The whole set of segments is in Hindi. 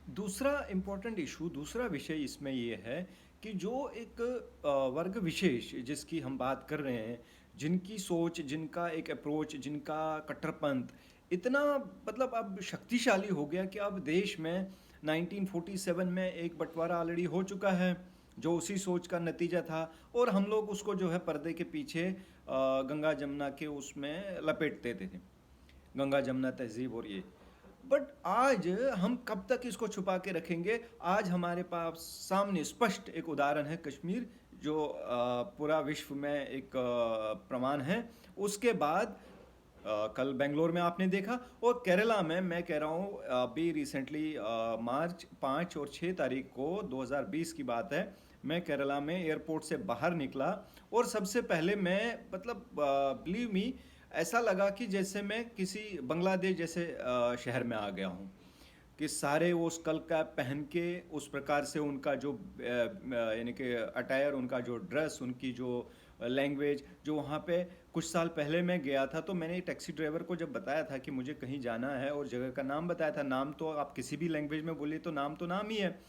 दूसरा इम्पोर्टेंट इशू, दूसरा विषय इसमें ये है कि जो एक वर्ग विशेष जिसकी हम बात कर रहे हैं, जिनकी सोच, जिनका एक अप्रोच, जिनका कट्टरपंथ इतना मतलब अब शक्तिशाली हो गया कि अब देश में 1947 में एक बंटवारा ऑलरेडी हो चुका है, जो उसी सोच का नतीजा था। और हम लोग उसको जो है पर्दे के पीछे गंगा जमुना के उसमें लपेट देते थे, गंगा जमुना तहजीब और ये। बट आज हम कब तक इसको छुपा के रखेंगे? आज हमारे पास सामने स्पष्ट एक उदाहरण है कश्मीर, जो पूरा विश्व में एक प्रमाण है। उसके बाद कल बेंगलोर में आपने देखा, और केरला में मैं कह रहा हूँ अभी रिसेंटली मार्च 5 और 6 तारीख को 2020 की बात है, मैं केरला में एयरपोर्ट से बाहर निकला और सबसे पहले मैं मतलब बिलीव मी, ऐसा लगा कि जैसे मैं किसी बांग्लादेश जैसे शहर में आ गया हूँ। कि सारे वो स्कल कैप पहन के उस प्रकार से उनका जो यानी कि अटायर, उनका जो ड्रेस, उनकी जो लैंग्वेज, जो वहाँ पे कुछ साल पहले मैं गया था तो मैंने टैक्सी ड्राइवर को जब बताया था कि मुझे कहीं जाना है और जगह का नाम बताया था, नाम तो आप किसी भी लैंग्वेज में बोलिए तो नाम ही है।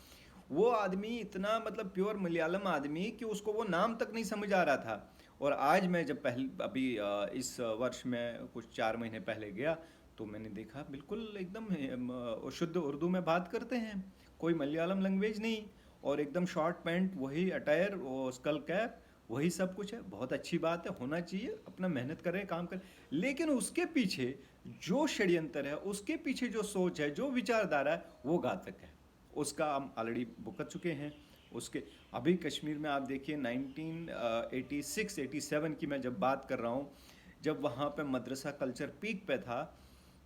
वो आदमी इतना मतलब प्योर मलयालम आदमी कि उसको वो नाम तक नहीं समझ आ रहा था। और आज मैं जब पहले अभी इस वर्ष में कुछ 4 महीने पहले गया तो मैंने देखा बिल्कुल एकदम शुद्ध उर्दू में बात करते हैं, कोई मलयालम लैंग्वेज नहीं। और एकदम शॉर्ट पैंट, वही अटायर, वो स्कल कैप, वही सब कुछ है। बहुत अच्छी बात है, होना चाहिए, अपना मेहनत करें, काम करें। लेकिन उसके पीछे जो षड्यंत्र है, उसके पीछे जो सोच है, जो विचारधारा है, वो घातक है। उसका हम ऑलरेडी भुगत चुके हैं। उसके अभी कश्मीर में आप देखिए 1986-87 की मैं जब बात कर रहा हूँ, जब वहाँ पे मदरसा कल्चर पीक पे था,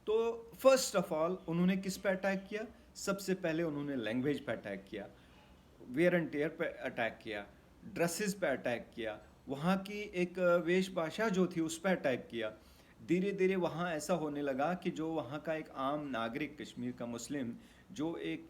तो फर्स्ट ऑफ ऑल उन्होंने किस पे अटैक किया? सबसे पहले उन्होंने लैंग्वेज पे अटैक किया, वेयर एंड टेयर पे अटैक किया, ड्रेसेस पे अटैक किया, वहाँ की एक वेशभाषा जो थी उस पर अटैक किया। धीरे धीरे वहाँ ऐसा होने लगा कि जो वहाँ का एक आम नागरिक, कश्मीर का मुस्लिम, जो एक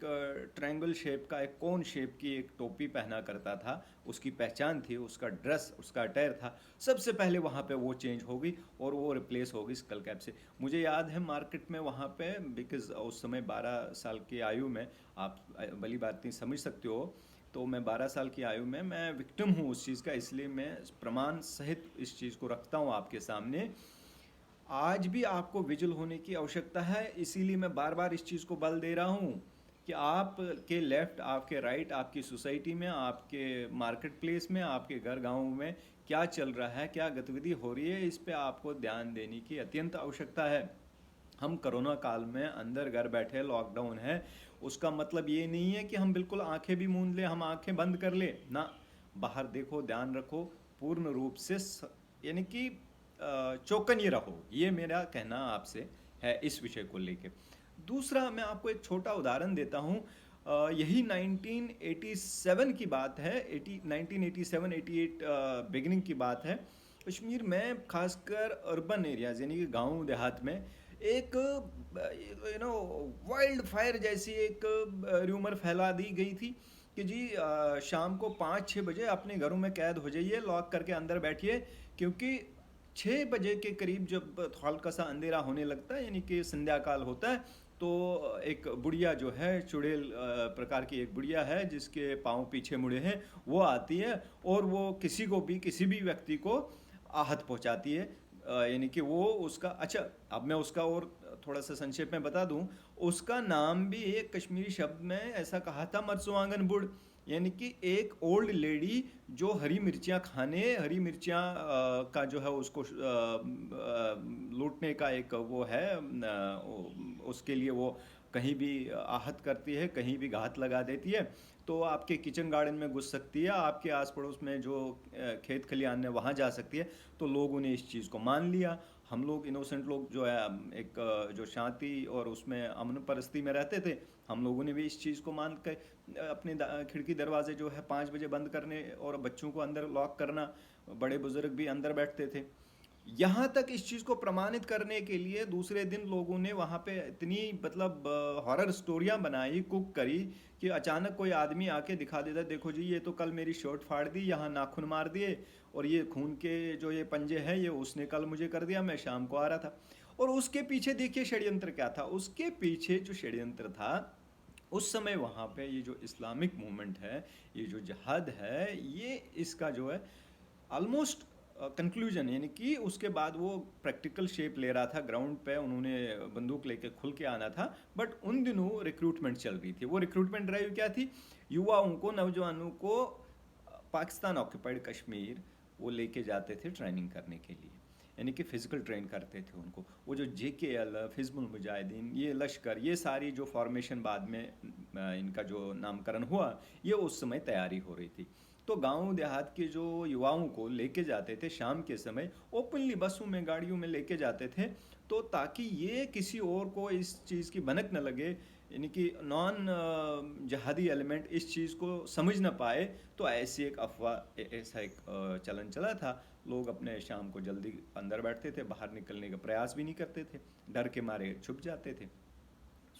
ट्रायंगल शेप का, एक कोन शेप की एक टोपी पहना करता था, उसकी पहचान थी, उसका ड्रेस, उसका अटायर था, सबसे पहले वहाँ पे वो चेंज हो गई और वो रिप्लेस हो गई स्कल कैप से। मुझे याद है मार्केट में वहाँ पे, बिकॉज उस समय 12 साल की आयु में, आप भली बात नहीं समझ सकते हो, तो मैं 12 साल की आयु में मैं विक्टिम हूँ उस चीज़ का, इसलिए मैं प्रमाण सहित इस चीज़ को रखता हूँ आपके सामने। आज भी आपको विजिल होने की आवश्यकता है, इसीलिए मैं बार बार इस चीज़ को बल दे रहा हूँ कि आपके लेफ्ट, आपके राइट, आपकी सोसाइटी में, आपके मार्केट प्लेस में, आपके घर गाँव में क्या चल रहा है, क्या गतिविधि हो रही है, इस पे आपको ध्यान देने की अत्यंत आवश्यकता है। हम कोरोना काल में अंदर घर बैठे, लॉकडाउन है, उसका मतलब ये नहीं है कि हम बिल्कुल आंखें भी मूंद ले, हम आंखें बंद कर ले ना। बाहर देखो, ध्यान रखो, पूर्ण रूप से यानी कि चौकन्ने रहो, ये मेरा कहना आपसे है इस विषय को लेके। दूसरा मैं आपको एक छोटा उदाहरण देता हूँ। यही 1987 की बात है, 1987-88 बिगिनिंग की बात है। कश्मीर में खासकर अर्बन एरियाज यानी कि गांव देहात में एक वाइल्ड फायर जैसी एक र्यूमर फैला दी गई थी कि जी शाम को 5-6 बजे अपने घरों में कैद हो जाइए, लॉक करके अंदर बैठिए, क्योंकि 6 बजे के करीब जब हल्का सा अंधेरा होने लगता है, यानी कि संध्या काल होता है, तो एक बुढ़िया जो है, चुड़ैल प्रकार की एक बुढ़िया है जिसके पाँव पीछे मुड़े हैं, वो आती है और वो किसी को भी, किसी भी व्यक्ति को आहत पहुंचाती है। यानी कि वो उसका, अच्छा अब मैं उसका और थोड़ा सा संक्षेप में बता दूं, उसका नाम भी एक कश्मीरी शब्द में ऐसा कहा था, मरसुआंगन बुढ़, यानी कि एक ओल्ड लेडी जो हरी मिर्चियाँ खाने, हरी मिर्चियाँ का जो है उसको लूटने का एक वो है, उसके लिए वो कहीं भी आहत करती है, कहीं भी घात लगा देती है। तो आपके किचन गार्डन में घुस सकती है, आपके आस पड़ोस में जो खेत खलिहान है वहाँ जा सकती है। तो लोगों ने इस चीज़ को मान लिया। हम लोग इनोसेंट लोग जो है, एक जो शांति और उसमें अमन परस्ती में रहते थे, हम लोगों ने भी इस चीज़ को मान कर अपने खिड़की दरवाजे जो है 5 बजे बंद करने और बच्चों को अंदर लॉक करना, बड़े बुजुर्ग भी अंदर बैठते थे। यहाँ तक इस चीज़ को प्रमाणित करने के लिए दूसरे दिन लोगों ने वहाँ पे इतनी मतलब हॉरर स्टोरियाँ बनाई, कुक करी, कि अचानक कोई आदमी आके दिखा देता, देखो जी ये तो कल मेरी शर्ट फाड़ दी, यहाँ नाखून मार दिए, और ये खून के जो ये पंजे हैं ये उसने कल मुझे कर दिया, मैं शाम को आ रहा था। और उसके पीछे देखिए षड्यंत्र क्या था, उसके पीछे जो षड्यंत्र था उस समय वहाँ पे ये जो इस्लामिक मूवमेंट है, ये जो जिहाद है, ये इसका जो है ऑलमोस्ट कंक्लूजन, यानी कि उसके बाद वो प्रैक्टिकल शेप ले रहा था। ग्राउंड पे उन्होंने बंदूक लेके खुल के आना था। बट उन दिनों रिक्रूटमेंट चल रही थी। वो रिक्रूटमेंट ड्राइव क्या थी? युवाओं को, नौजवानों को पाकिस्तान ऑक्यूपाइड कश्मीर वो लेके जाते थे ट्रेनिंग करने के लिए, यानी कि फ़िज़िकल ट्रेन करते थे उनको। वो जो JKL, हिज़्बुल मुजाहिदीन, ये लश्कर, ये सारी जो फॉर्मेशन बाद में इनका जो नामकरण हुआ, ये उस समय तैयारी हो रही थी। तो गांव देहात के जो युवाओं को लेके जाते थे शाम के समय, ओपनली बसों में, गाड़ियों में लेके जाते थे, तो ताकि ये किसी और को इस चीज़ की भनक न लगे, यानी कि नॉन जहादी एलिमेंट इस चीज़ को समझ ना पाए। तो ऐसी एक अफवाह, ऐसा एक चलन चला था। लोग अपने शाम को जल्दी अंदर बैठते थे, बाहर निकलने का प्रयास भी नहीं करते थे, डर के मारे छुप जाते थे।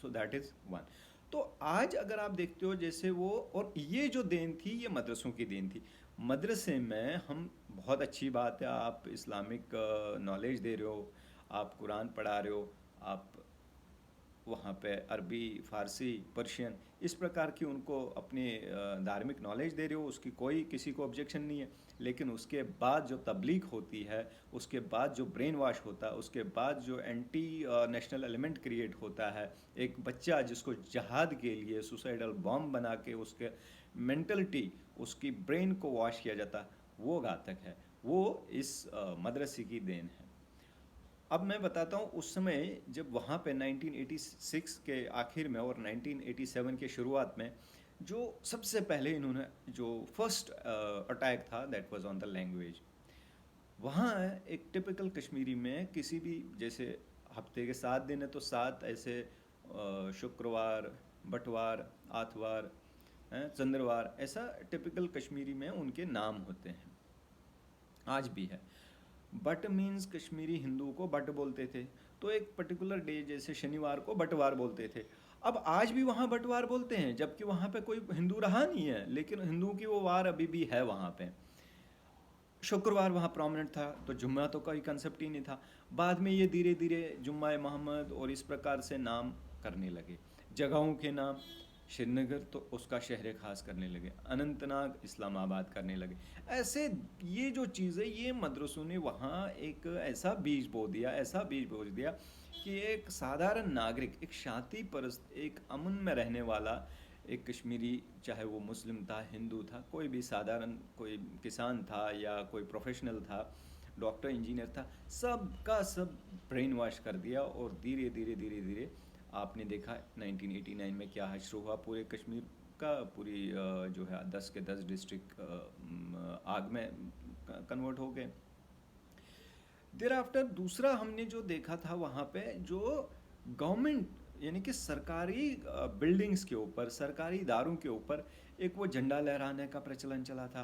So that is one. तो आज अगर आप देखते हो जैसे वो, और ये जो देन थी ये मदरसों की देन थी। मदरसे में हम, बहुत अच्छी बात है, आप इस्लामिक नॉलेज दे रहे हो, आप कुरान पढ़ा रहे हो, आप वहाँ पे अरबी, फ़ारसी, पर्शियन, इस प्रकार की उनको अपनी धार्मिक नॉलेज दे रहे हो, उसकी कोई किसी को ऑब्जेक्शन नहीं है। लेकिन उसके बाद जो तबलीग होती है, उसके बाद जो ब्रेन वॉश होता है, उसके बाद जो एंटी नेशनल एलिमेंट क्रिएट होता है, एक बच्चा जिसको जहाद के लिए सुसाइडल बॉम्ब बना के उसके मेंटलिटी, उसकी ब्रेन को वॉश किया जाता, वो घातक है। वो इस मदरसे की देन है। अब मैं बताता हूँ उस समय जब वहाँ पे 1986 के आखिर में और 1987 के शुरुआत में जो सबसे पहले इन्होंने जो फर्स्ट अटैक था, that was on the language. वहाँ एक टिपिकल कश्मीरी में किसी भी, जैसे हफ्ते के 7 दिन है तो 7 ऐसे शुक्रवार, बटवार, आतवार, चंद्रवार, ऐसा टिपिकल कश्मीरी में उनके नाम होते हैं, आज भी है। बट मीन्स कश्मीरी हिंदू को बट बोलते थे, तो एक पर्टिकुलर डे जैसे शनिवार को बटवार बोलते थे। अब आज भी वहाँ बटवार बोलते हैं, जबकि वहाँ पे कोई हिंदू रहा नहीं है, लेकिन हिंदुओं की वो वार अभी भी है वहाँ पे। शुक्रवार वहाँ प्रोमिनेंट था, तो जुम्मा तो कोई कंसेप्ट ही नहीं था। बाद में ये धीरे धीरे जुम्मा मोहम्मद और इस प्रकार से नाम करने लगे, जगहों के नाम। श्रीनगर तो उसका शहर खास करने लगे, अनंतनाग इस्लामाबाद करने लगे। ऐसे ये जो चीज़ें, ये मदरसों ने वहाँ एक ऐसा बीज बो दिया, ऐसा बीज बो दिया कि एक साधारण नागरिक, एक शांति परस्त, एक अमन में रहने वाला एक कश्मीरी, चाहे वो मुस्लिम था, हिंदू था, कोई भी साधारण, कोई किसान था या कोई प्रोफेशनल था, डॉक्टर, इंजीनियर था, सब का सब ब्रेन वॉश कर दिया। और धीरे धीरे धीरे धीरे आपने देखा 1989 में क्या हश्र हुआ पूरे कश्मीर का। पूरी जो है 10 के 10 डिस्ट्रिक्ट आग में कन्वर्ट हो गए। देर आफ्टर दूसरा हमने जो देखा था वहाँ पे, जो गवर्नमेंट, यानी कि सरकारी बिल्डिंग्स के ऊपर, सरकारी इदारों के ऊपर एक वो झंडा लहराने का प्रचलन चला था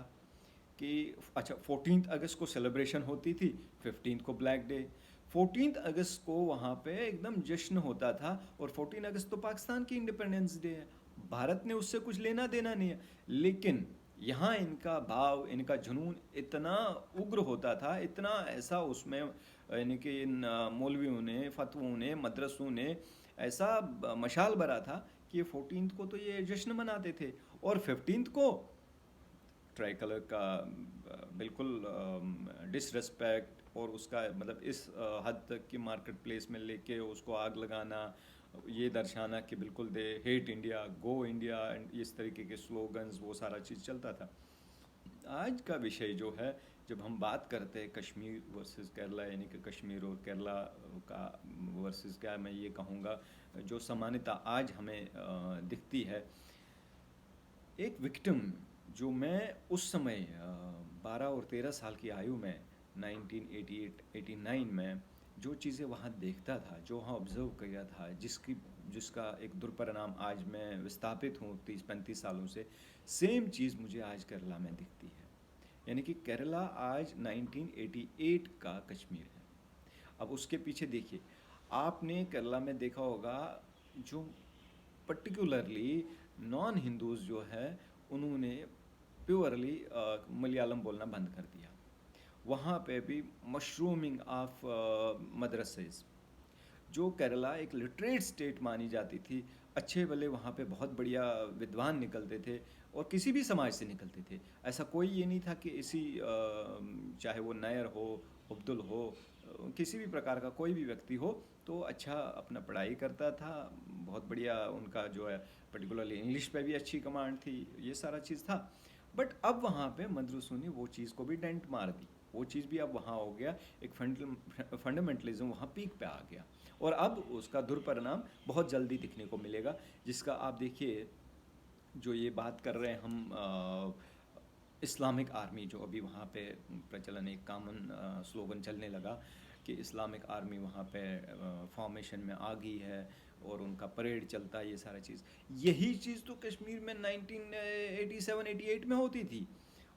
कि अच्छा 14 अगस्त को सेलिब्रेशन होती थी, 15 को ब्लैक डे। 14 अगस्त को वहाँ पे एकदम जश्न होता था, और 14 अगस्त तो पाकिस्तान की इंडिपेंडेंस डे है, भारत ने उससे कुछ लेना देना नहीं है। लेकिन यहाँ इनका भाव, इनका जुनून इतना उग्र होता था, इतना ऐसा उसमें, यानी कि इन मौलवियों ने, फतवों ने, मदरसों ने ऐसा मशाल भरा था कि 14 को तो ये जश्न मनाते थे, और 15 को ट्राई कलर का बिल्कुल डिसरेस्पेक्ट, और उसका मतलब इस हद तक कि मार्केट प्लेस में लेके उसको आग लगाना, ये दर्शाना कि बिल्कुल they hate India, go India, and इस तरीके के स्लोगन्स, वो सारा चीज़ चलता था। आज का विषय जो है, जब हम बात करते हैं कश्मीर वर्सेस केरला, यानी कि कश्मीर और केरला का वर्सेस, क्या मैं ये कहूँगा, जो समानता आज हमें दिखती है, एक विक्टिम जो मैं उस समय 12 और 13 साल की आयु में 1988-89 में जो चीज़ें वहाँ देखता था, जो वहाँ ऑब्ज़र्व किया था, जिसका एक दुष्परिणाम आज मैं विस्थापित हूँ 30-35 सालों से, सेम चीज़ मुझे आज केरला में दिखती है। यानी कि केरला आज 1988 का कश्मीर है। अब उसके पीछे देखिए, आपने केरला में देखा होगा जो पर्टिकुलरली नॉन हिंदूज़ जो है, उन्होंने प्योरली मलयालम बोलना बंद कर दिया। वहाँ पे भी मशरूमिंग ऑफ मदरसेस। जो केरला एक लिटरेट स्टेट मानी जाती थी, अच्छे भले वहाँ पे बहुत बढ़िया विद्वान निकलते थे और किसी भी समाज से निकलते थे। ऐसा कोई ये नहीं था कि चाहे वो नायर हो, अब्दुल हो, किसी भी प्रकार का कोई भी व्यक्ति हो, तो अच्छा अपना पढ़ाई करता था। बहुत बढ़िया उनका जो है पर्टिकुलरली इंग्लिश पे भी अच्छी कमांड थी, ये सारा चीज़ था। बट अब वहाँ पे मद्रसों ने वो चीज़ को भी डेंट मार दी। वो चीज़ भी अब वहाँ हो गया, एक फंडामेंटलिज्म वहाँ पीक पे आ गया। और अब उसका दुष्परिणाम बहुत जल्दी दिखने को मिलेगा, जिसका आप देखिए, जो ये बात कर रहे हैं हम, इस्लामिक आर्मी जो अभी वहाँ पे प्रचलन, एक कॉमन स्लोगन चलने लगा कि इस्लामिक आर्मी वहाँ पे फॉर्मेशन में आ गई है और उनका परेड चलता है, ये सारा चीज़। यही चीज़ तो कश्मीर में 1987-88 में होती थी।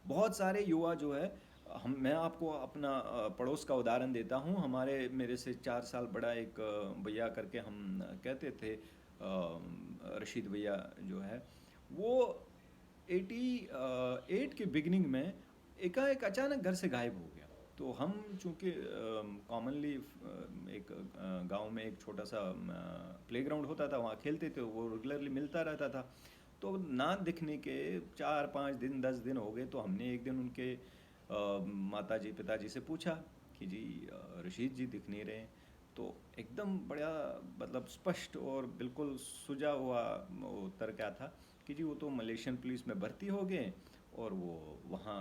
बहुत सारे युवा जो है, मैं आपको अपना पड़ोस का उदाहरण देता हूँ। मेरे से 4 साल बड़ा एक भैया करके हम कहते थे, रशीद भैया जो है, वो 88 के बिगनिंग में एकाएक अचानक घर से गायब हो गया। तो हम चूँकि कॉमनली एक गांव में एक छोटा सा प्लेग्राउंड होता था, वहाँ खेलते थे, वो रेगुलरली मिलता रहता था। तो ना दिखने के 4-5 दिन 10 दिन हो गए, तो हमने एक दिन उनके माता जी पिताजी से पूछा कि जी रशीद जी दिख नहीं रहे। तो एकदम बड़ा मतलब स्पष्ट और बिल्कुल सुझा हुआ उत्तर क्या था कि जी वो तो मलेशियन पुलिस में भर्ती हो गए और वो वहाँ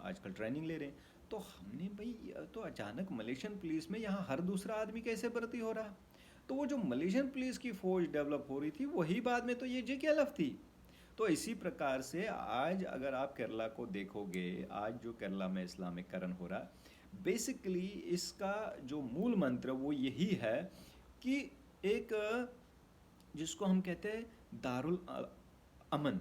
आजकल ट्रेनिंग ले रहे हैं। तो हमने भाई, तो अचानक मलेशियन पुलिस में यहाँ हर दूसरा आदमी कैसे भर्ती हो रहा? तो वो जो मलेशियन पुलिस की फौज डेवलप हो रही थी, वही बाद में तो ये JKLF थी। तो इसी प्रकार से आज अगर आप केरला को देखोगे, आज जो केरला में इस्लामीकरण हो रहा है, बेसिकली इसका जो मूल मंत्र वो यही है कि एक, जिसको हम कहते हैं दारुल अमन।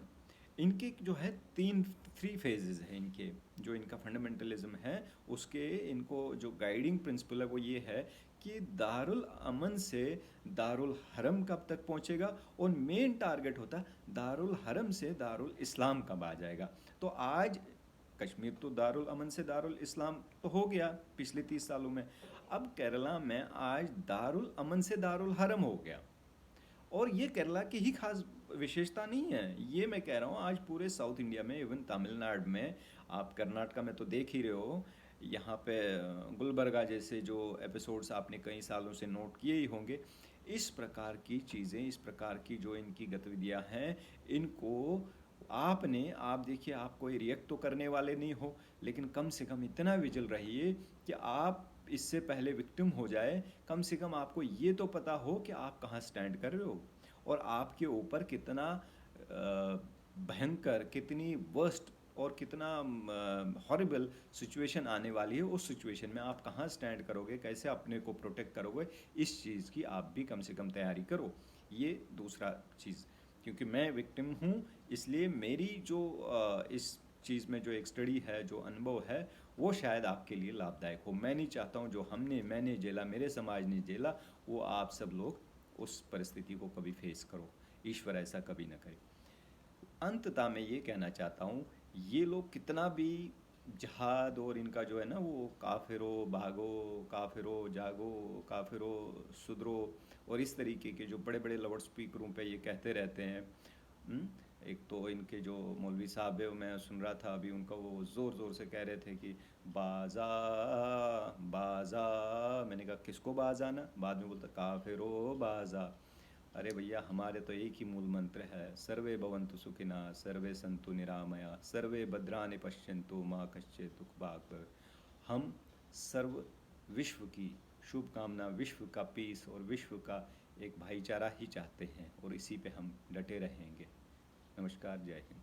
इनके जो है 3 फेजेस हैं इनके, जो इनका फंडामेंटलिज्म है उसके, इनको जो गाइडिंग प्रिंसिपल है वो ये है कि दारुल अमन से दारुल हरम कब तक पहुंचेगा, और मेन टारगेट होता है दारुल हरम से दारुल इस्लाम कब आ जाएगा। तो आज कश्मीर तो दारुल अमन से दारुल इस्लाम तो हो गया पिछले 30 सालों में। अब केरला में आज दारुल अमन से दारुल हरम हो गया। और ये केरला की ही खास विशेषता नहीं है, ये मैं कह रहा हूँ आज पूरे साउथ इंडिया में, इवन तमिलनाडु में, आप कर्नाटका में तो देख ही रहे हो। यहाँ पे गुलबर्गा जैसे जो एपिसोड्स आपने कई सालों से नोट किए ही होंगे। इस प्रकार की चीज़ें, इस प्रकार की जो इनकी गतिविधियाँ हैं, इनको आप देखिए, आप कोई रिएक्ट तो करने वाले नहीं हो, लेकिन कम से कम इतना विजिल रहिए कि आप इससे पहले विक्टिम हो जाए, कम से कम आपको ये तो पता हो कि आप कहाँ स्टैंड कर रहे हो और आपके ऊपर कितना भयंकर, कितनी वर्स्ट और कितना हॉरिबल सिचुएशन आने वाली है। उस सिचुएशन में आप कहाँ स्टैंड करोगे, कैसे अपने को प्रोटेक्ट करोगे, इस चीज़ की आप भी कम से कम तैयारी करो। ये दूसरा चीज़, क्योंकि मैं विक्टिम हूँ, इसलिए मेरी जो इस चीज़ में जो एक स्टडी है, जो अनुभव है, वो शायद आपके लिए लाभदायक हो। मैं नहीं चाहता हूँ जो मैंने झेला, मेरे समाज ने झेला, वो आप सब लोग उस परिस्थिति को कभी फेस करो। ईश्वर ऐसा कभी ना करे। अंततः मैं ये कहना चाहता हूँ, ये लोग कितना भी जहाद और इनका जो है ना, वो काफिरो भागो, काफिरो जागो, काफिरो सुधरो, और इस तरीके के जो बड़े बड़े लाउड स्पीकरों पे ये कहते रहते हैं। हम्म, एक तो इनके जो मौलवी साहब है, मैं सुन रहा था अभी उनका, वो ज़ोर ज़ोर से कह रहे थे कि बाजा बाजा। मैंने कहा किसको बाजाना? बाद में बोलता काफिरो बाजा। अरे भैया, हमारे तो एक ही मूल मंत्र है, सर्वे भवन्तु सुखिना, सर्वे सन्तु निरामया, सर्वे भद्राणि पश्यन्तु माँ कश्चित् दुःख भाग् भवेत्। हम सर्व विश्व की शुभकामना, विश्व का पीस और विश्व का एक भाईचारा ही चाहते हैं, और इसी पे हम डटे रहेंगे। नमस्कार, जय हिंद।